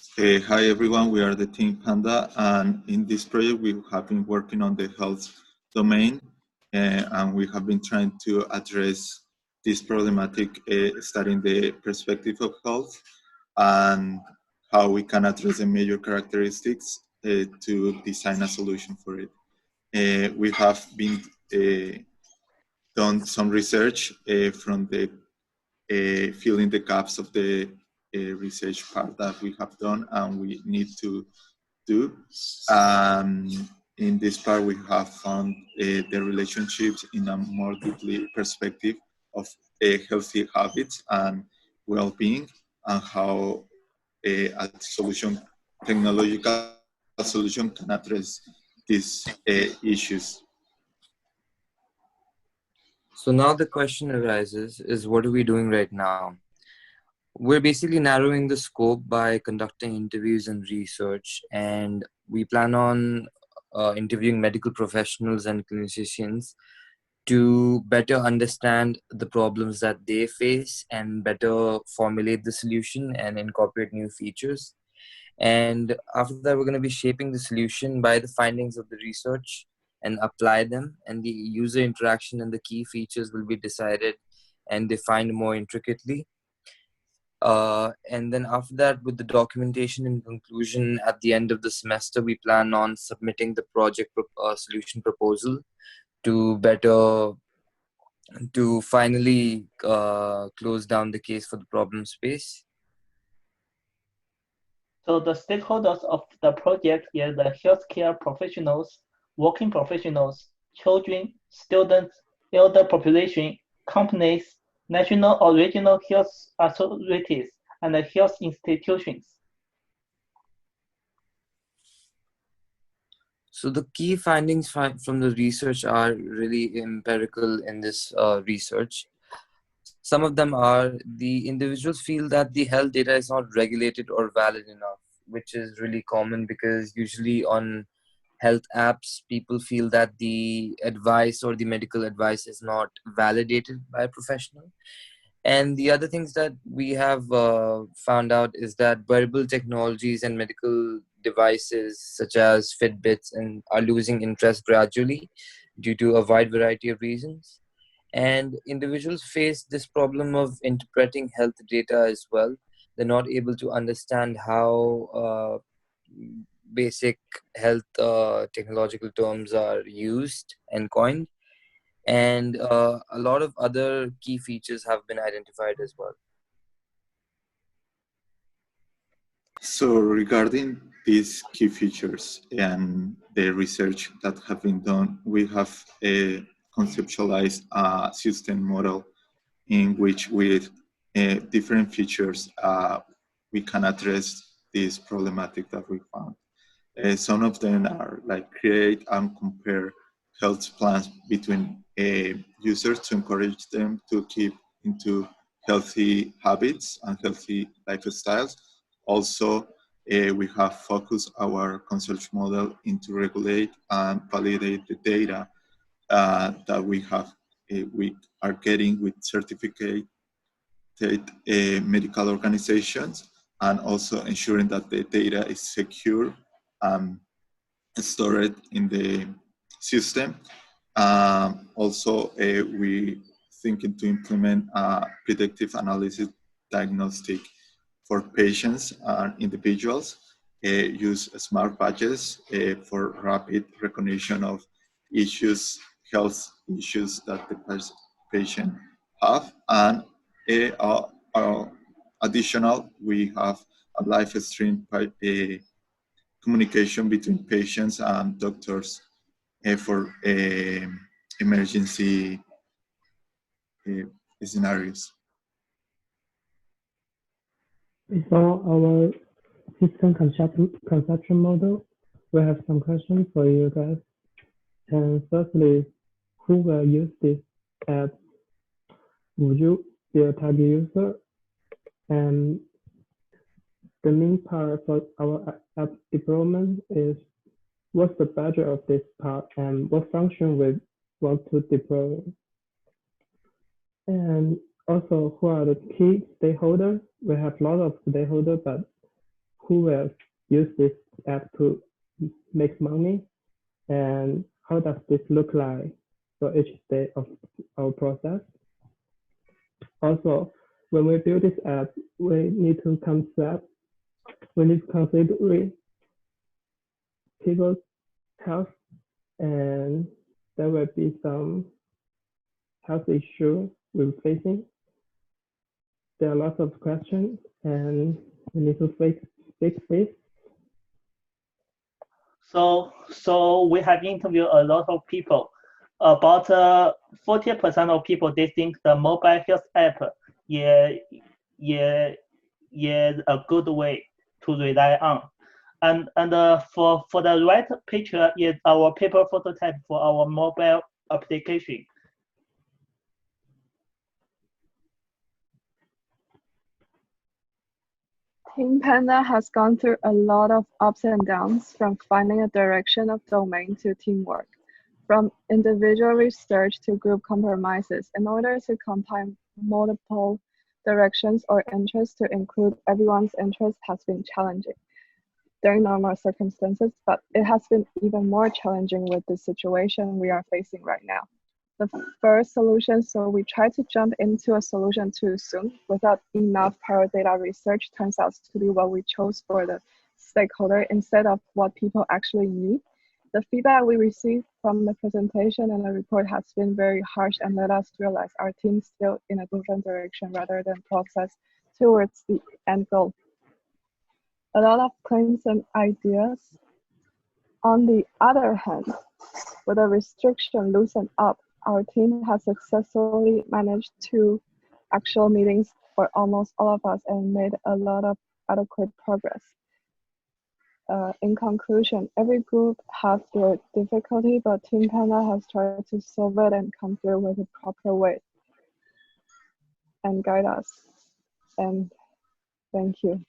Hi everyone, we are the Team Panda, and in this project we have been working on the health domain, and we have been trying to address this problematic, studying the perspective of health and how we can address the major characteristics to design a solution for it. We have been done some research from the filling the gaps of the research part that we have done and we need to do. In this part, we have found the relationships in a more deeply perspective of healthy habits and well-being, and how a solution, technological solution, can address these issues. So now the question arises is, what are we doing right now? We're basically narrowing the scope by conducting interviews and research, and we plan on interviewing medical professionals and clinicians to better understand the problems that they face and better formulate the solution and incorporate new features. And after that, we're going to be shaping the solution by the findings of the research and apply them. And the user interaction and the key features will be decided and defined more intricately. And then after that, with the documentation and conclusion at the end of the semester, we plan on submitting the project solution proposal to better to finally close down the case for the problem space. So the stakeholders of the project are the healthcare professionals, working professionals, children, students, elder population, companies, national or regional health authorities, and health institutions. So the key findings from the research are really empirical in this research. Some of them are the individuals feel that the health data is not regulated or valid enough, which is really common because usually on health apps, people feel that the advice or the medical advice is not validated by a professional. And the other things that we have found out is that wearable technologies and medical devices such as Fitbits and are losing interest gradually due to a wide variety of reasons. And individuals face this problem of interpreting health data as well. They're not able to understand how basic health technological terms are used and coined. And a lot of other key features have been identified as well. So regarding these key features and the research that have been done, we have conceptualized a system model in which with different features we can address this problematic that we found. Some of them are like create and compare health plans between users to encourage them to keep into healthy habits and healthy lifestyles. Also, we have focused our consultation model into regulate and validate the data that we are getting with certificate medical organizations, and also ensuring that the data is secure and stored in the system. Also, we thinking to implement a predictive analysis diagnostic for patients and individuals, use smart badges for rapid recognition of issues, health issues that the patient have, and additional, we have a live stream communication between patients and doctors for emergency scenarios. For our system conception model, we have some questions for you guys. And firstly, who will use this app? Would you be a target user? And the main part for our app deployment is what's the budget of this part and what function we want to deploy. And also, who are the key stakeholders? We have a lot of stakeholders, but who will use this app to make money, and how does this look like for each stage of our process. Also, when we build this app, we need to consider people's health, and there will be some health issue we're facing. There are lots of questions, and we need to fix this. So we have interviewed a lot of people. About 40% of people, they think the mobile health app is a good way to rely on. And for the right picture is our paper prototype for our mobile application. Team Panda has gone through a lot of ups and downs, from finding a direction of domain to teamwork, from individual research to group compromises. In order to combine multiple directions or interests to include everyone's interest has been challenging during normal circumstances, but it has been even more challenging with the situation we are facing right now. The first solution, so we tried to jump into a solution too soon without enough prior data research, turns out to be what we chose for the stakeholder instead of what people actually need. The feedback we received from the presentation and the report has been very harsh and let us realize our team is still in a different direction rather than process towards the end goal. A lot of claims and ideas. On the other hand, with the restriction loosened up, our team has successfully managed 2 actual meetings for almost all of us and made a lot of adequate progress. In conclusion, every group has their difficulty, but Team Panda has tried to solve it and come through with a proper way and guide us. And thank you.